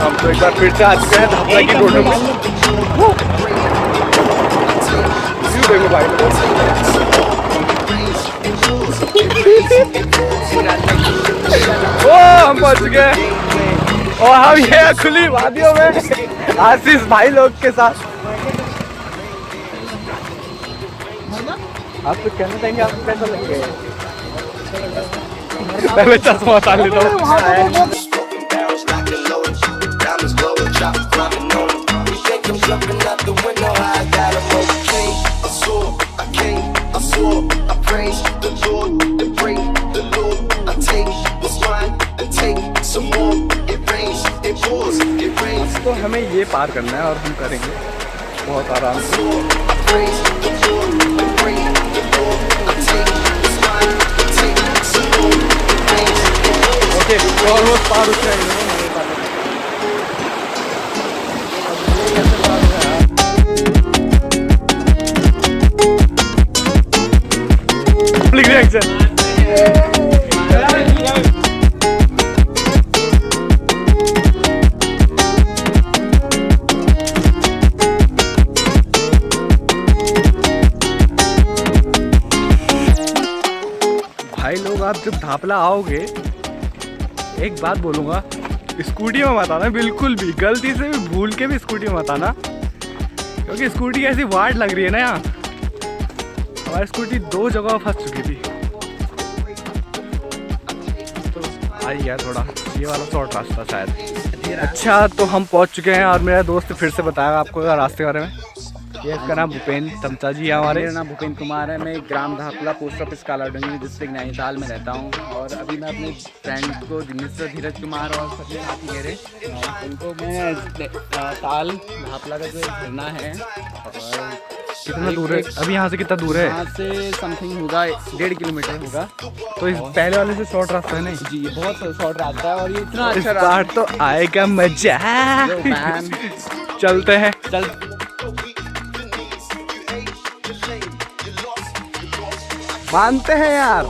हम तो एक बार फिर से आ चुके हैं धापला की रोड में। देखो भाई ओ हम पहुंच चुके हैं और हम ये खुली वादियों में आशीष भाई लोग के साथ। आप तो कहना चाहेंगे आपको कैसा लग गया? पहले चश्मा उतार लेता हूँ। तो हमें ये पार करना है और हम करेंगे बहुत आराम से। ओके ऑलमोस्ट पार हो जाएंगे। भाई लोग आप जब धापला आओगे एक बात बोलूँगा, स्कूटी में मत आना बिल्कुल भी, गलती से भी भूल के भी स्कूटी में मत आना, क्योंकि स्कूटी ऐसी वार्ड लग रही है ना यहाँ। हमारी स्कूटी 2 जगह फंस चुकी थी। तो आई यार थोड़ा ये वाला शॉर्ट रास्ता शायद। अच्छा तो हम पहुँच चुके हैं और मेरा दोस्त फिर से बताएगा आपको रास्ते के बारे में। ये इसका नाम भूपेन तमचा जी है हमारे। मेरा नाम भूपेन कुमार है। मैं ग्राम Dhapla post office Kaladhungi district Nainital में रहता हूँ। और अभी मैं अपने फ्रेंड को मिस्टर धीरज कुमार और सभी साथी मेरे उनको मैं ताल धापला का जो झरना है और कितना दूर है अभी यहाँ से? कितना दूर है? यहाँ से समथिंग होगा 1.5 किलोमीटर होगा। तो इस पहले वाले से शॉर्ट रास्ता है? नहीं जी ये बहुत शॉर्ट रास्ता है और ये इतना अच्छा इस बार तो आएगा मजा। चलते हैं। चल मानते हैं यार।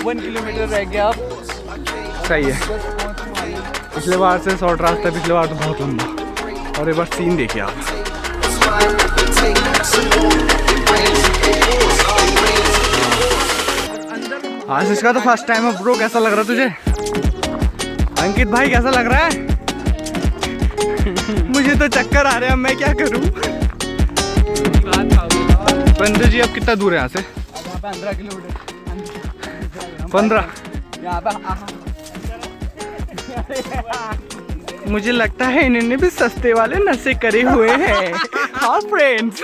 1 किलोमीटर रह गया अब। सही है। पिछले बार से शॉर्ट रास्ता है, पिछले बार तो बहुत लंबा। और एक बार सीन देखिए आप। आशीष का तो फर्स्ट टाइम है ब्रो, कैसा लग रहा है तुझे? अंकित भाई कैसा लग रहा है? मुझे तो चक्कर आ रहे हैं, मैं क्या करूं? पंडित जी अब कितना दूर है यहाँ से? 15 किलोमीटर। 15? यहाँ पे मुझे लगता है इन्होंने भी सस्ते वाले नशे करे हुए हैं। हाँ फ्रेंड्स।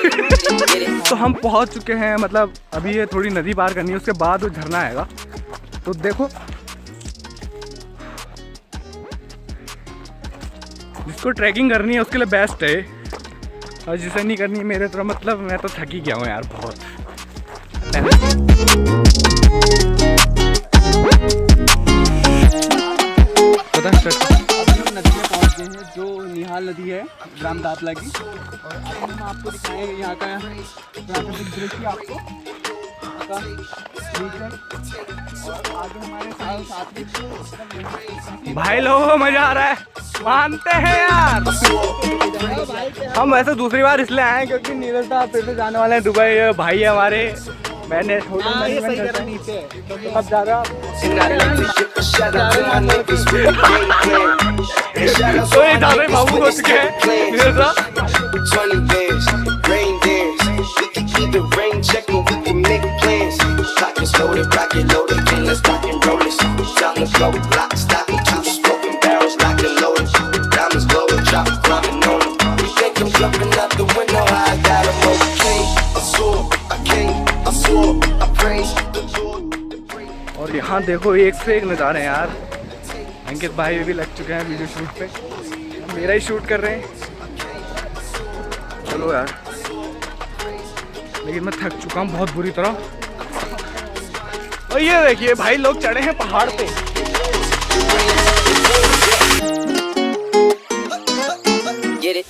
तो हम पहुँच चुके हैं, मतलब अभी ये थोड़ी नदी पार करनी है, उसके बाद वो झरना आएगा। तो देखो जिसको ट्रैकिंग करनी है उसके लिए बेस्ट है, और जिसे नहीं करनी है मेरे तरह, मतलब मैं तो थक ही गया हूँ यार बहुत। अभी हम नदी में पहुंच गए हैं जो निहाल नदी है ग्राम धापला की। और अभी हम आपको दिखाएंगे यहाँ का प्राकृतिक दृश्य आपको और आगे हमारे साथ में भाई लोगों मजा आ रहा है, मानते हैं यार। हम वैसे दूसरी बार इसलिए आए हैं क्योंकि नीरज साहब फिर से जाने वाले हैं दुबई। भाई है हमारे, मैंने अब जा रहा बाबू हो चुके हैं नीरज और यहाँ देखो एक से एक नज़ारे हैं यार। अंकित भाई भी लग चुके हैं वीडियो शूट पे, मेरा ही शूट कर रहे हैं। चलो यार, लेकिन मैं थक चुका हूँ बहुत बुरी तरह। और ये देखिए भाई लोग चढ़े हैं पहाड़ पे। Get it.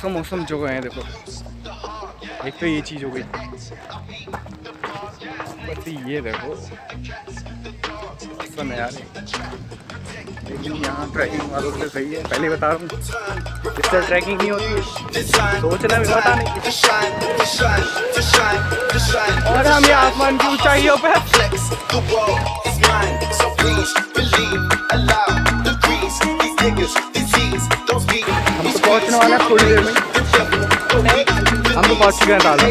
मौसम जगह है देखो, एक तो ये चीज हो गई, बस ये देखो समय यार। लेकिन यहाँ ट्रैकिंग वालों से सही है, पहले बता रहा हूँ इस तरह ट्रैकिंग नहीं होती, सोचना भी पता नहीं। और हम ये आसमान की ऊंचाइयों पे हम तो पहुँचने वाला है थोड़ी देर में, हम तो पहुँच चुके हैं दादा।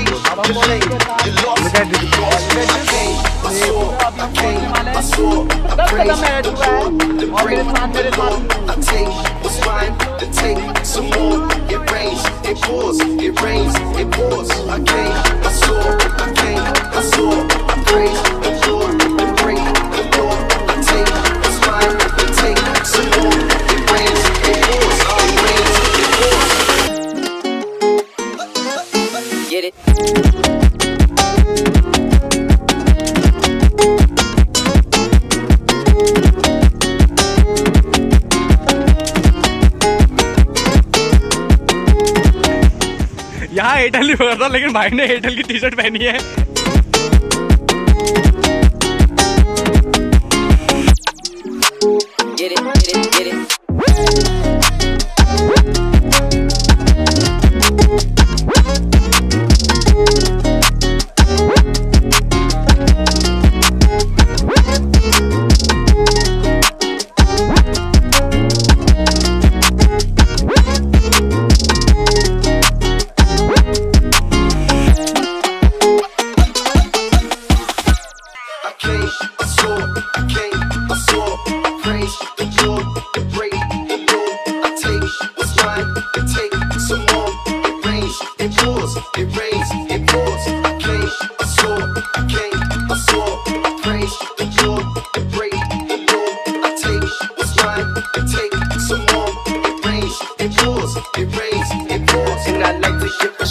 Get it. यहाँ एयरटेल नहीं पकड़ता, लेकिन भाई ने एयरटेल की टी शर्ट पहनी है। Get it, get it, get it.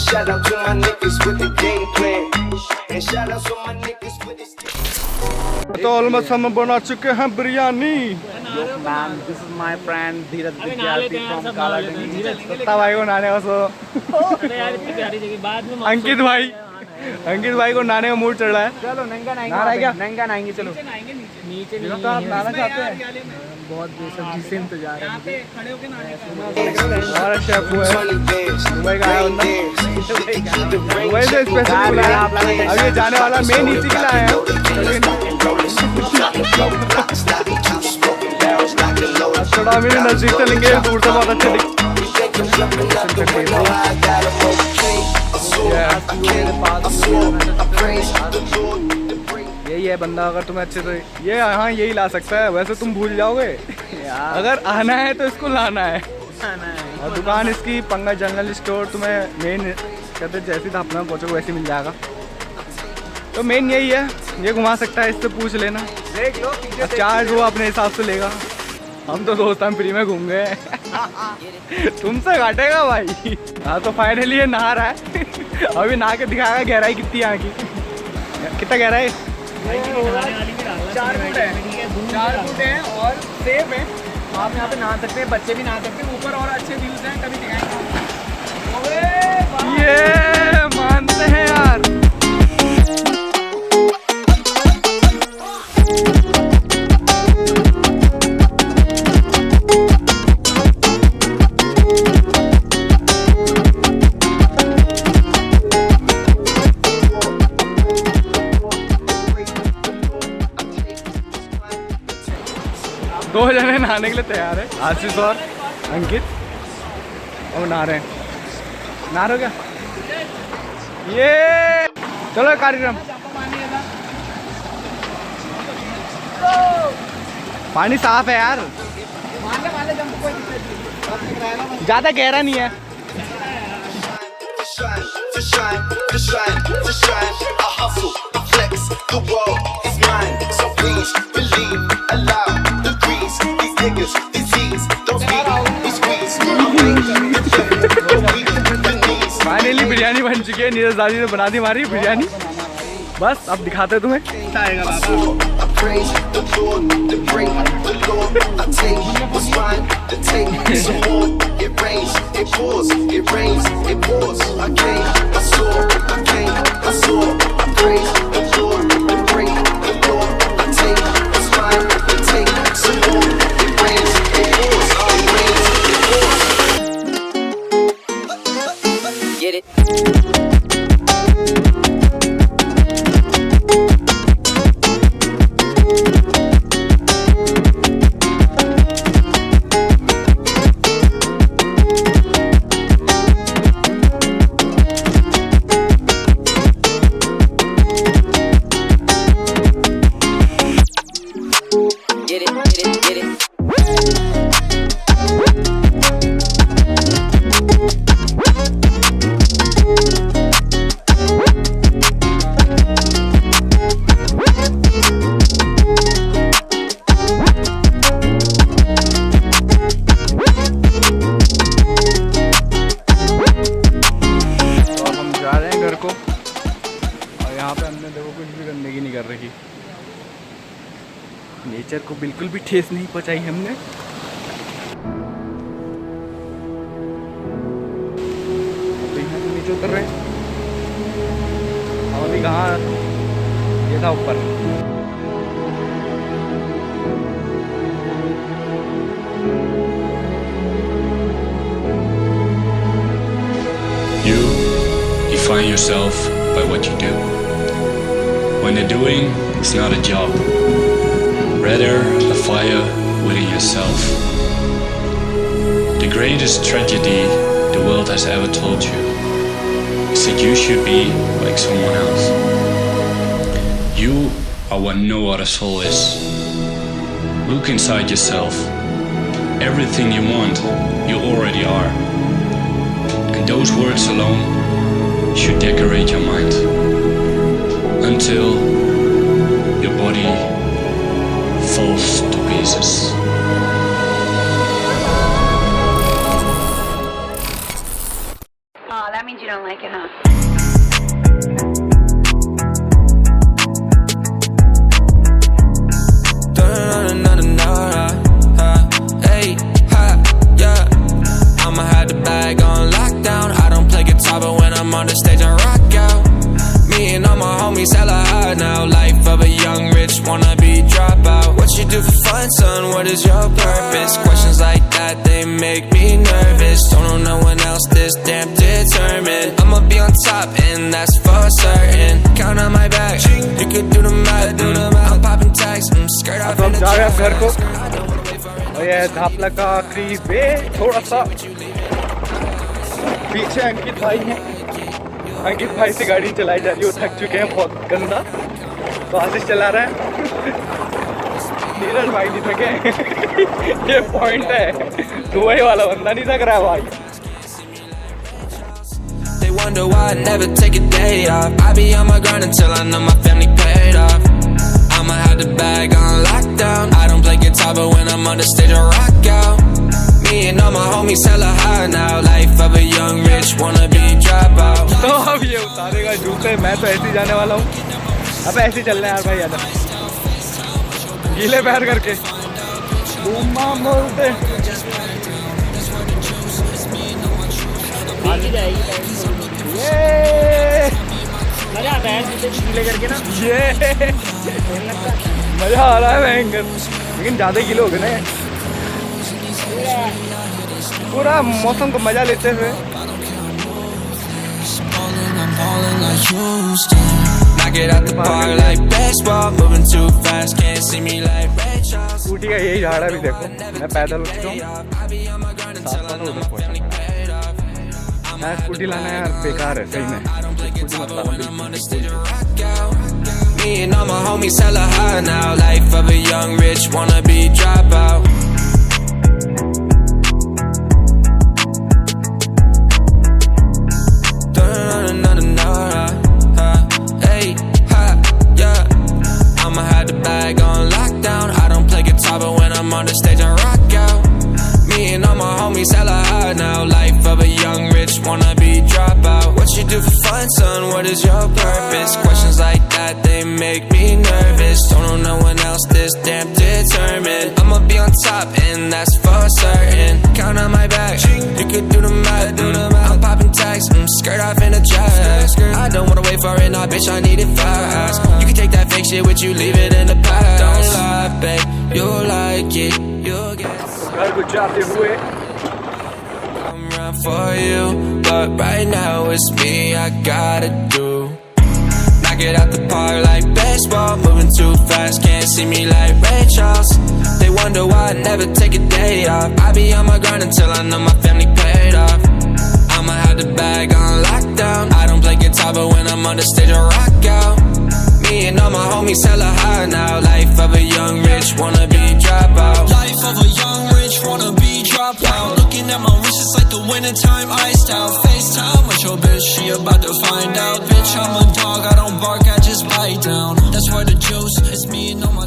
Shout out to my niggas with the game plan. And shout out to my niggas with this. तो ऑलमोस्ट हम बना चुके हैं biryani. Ma'am, this is my friend Dheeraj Vidyarthi from Kaladhungi. सत्ता भाई को नाने का सो अंकित भाई को नाने का मूड चढ़ रहा है। चलो नंगा नंगा नाएंगे, चलो नीचे नहीं तो आप नाना चाहते हैं। बहुत बेसब्री से इंतजार है मुझे। हमारा शेफ है दुबई का आया बंदा, दुबई से स्पेशल बुलाया। अब ये जाने वाला मेन इसी के लिए आया है। थोड़ा मेरे नजदीक से लेंगे, दूर से बहुत अच्छे यही है बंदा। अगर तुम्हें अच्छे से ये यहाँ यही ला सकता है, वैसे तुम भूल जाओगे। अगर आना है तो इसको लाना है। और दुकान इसकी पंगा जनरल स्टोर, तुम्हें मेन कहते जैसे धापला में पहुँचोगे वैसे मिल जाएगा। तो मेन यही है, ये घुमा सकता है, इससे पूछ लेना, देख लो। चार्ज वो अपने हिसाब से लेगा। हम तो दोस्त हम फ्री में घूम गए तुमसे काटेगा भाई। हाँ तो फाइनली ये नहा रहा है अभी नहा के दिखाएगा गहराई कितनी यहाँ की। कितना गहराई? 4 फुट है और सेफ है। आप यहाँ पे नहा सकते हैं, बच्चे भी नहा सकते हैं। ऊपर और अच्छे व्यूज हैं, कभी दिखाएंगे। ये मानते हैं यार। 2 जने नहाने के लिए तैयार है, आशीष और अंकित, और नहा रहे हैं। नहा रहे हो क्या? ये चलो कार्यक्रम। पानी साफ है यार, ज्यादा गहरा नहीं है। Shine, to shine, to shine, to shine. I hustle, I flex, the world is mine. So please believe, allow the grease. These niggas, disease, don't speak, we squeeze. Finally biryani बन चुकी है, नीरज दादी ने बना दी हमारी बिरयानी। बस अब दिखाते हैं तुम्हें। Praise the Lord, the break the Lord. I take what's mine, the take some more. It rains, it pours, it rains, it pours. I came, I saw, I came, I saw. I praise the Lord, the break the Lord. I take what's mine, the take some more. It rains, it pours, it rains, it pours. Get it. Nature को बिल्कुल भी ठेस नहीं पहुंचाई हमने। तो यहाँ से नीचे उतर रहे हैं, हम अभी कहाँ, ये था ऊपर। You define yourself by what you do. When the doing is not a job, rather a fire within yourself. The greatest tragedy the world has ever told you is that you should be like someone else. You are what no other soul is. Look inside yourself. Everything you want, you already are. And those words alone should decorate your mind until your body falls to pieces. Oh, that means you don't like it, huh? Hey, ha, yeah. I'ma have the bag on lockdown. I don't play guitar, but when I'm on the stage, I rock out. Me and all my homies hella high now. Life of a young rich wannabe dropout. What you do for fun, son? What is your purpose? Questions like that, they make me nervous. Don't know no one else this damn determined. I'ma be on top, and that's for certain. Count on my back, you could do the math. I'm popping tags, skirt off in the track. और ये धापला का आखिरी वे थोड़ा सा पीछे अंकित भाई हैं। अंकित भाई से गाड़ी चलाई जा रही है, वो थक चुके हैं बहुत गंदा, तो आशीष चला रहा है। धीरज भाई नहीं थके। ये पॉइंट है, दुबई वाला बंदा नहीं थक रहा है भाई। They wonder why I never take a day off. I be on my grind until I know my family paid off. I'ma have the bag on lockdown. I don't play guitar, but when I'm on the stage, I rock out. Me and all my homies hella high now. Life of a young rich wannabe dropout. तो अब ये उतारेगा जूते, मैं तो ऐसे ही जाने वाला हूँ। अब ऐसे ही चलना है यार भाई, यार गीले पैर करके घूमा बोलते। ये मजा आता है जूते गीले करके ना। ये मजा आ रहा है भयंकर, लेकिन ज्यादा गीले हो गए ना। पूरा मौसम को मजा लेते हुए स्कूटी है, यही झाड़ है। अभी देखो मैं पैदल उठ चुका हूँ, 7 वाला उधर पहुँचा। मैं स्कूटी लाना यार बेकार है सही में, स्कूटी मत लाना बिल्कुल। Me and all my homies hella high now. Life of a young rich wannabe dropout. Hey, ha, yeah. I'ma have the bag on lockdown. I don't play guitar, but when I'm on the stage I rock out. Me and all my homies hella high now. Life of a young rich wannabe dropout. What you do for fun, son? What is your purpose? Questions like that, they make me nervous. Don't know no one else this damn determined. I'ma be on top and that's for certain. Count on my back, you could do the math. I'm popping tags, skirt off in a dress. I don't wanna wait for it, nah bitch, I need it fast. You can take that fake shit with you, leave it in the past. Don't lie, babe, you'll like it, you'll get घर कुछ जाते हुए I'm around for you, but right now it's me I gotta do. Knock it out the park like baseball, moving too fast, can't see me like Ray Charles. They wonder why I never take a day off. I be on my grind until I know my family paid off. I'ma have the bag on lockdown. I don't play guitar, but when I'm on the stage I rock out. Me and all my homies hella high now. Life of a young rich wannabe dropout. Life of a young rich wannabe dropout. Looking at my wrist, it's like the wintertime iced out. FaceTime with your bitch, she about to find out. Bitch, I'm a dog, I don't bark, I just bite down. That's why the juice, it's me and all my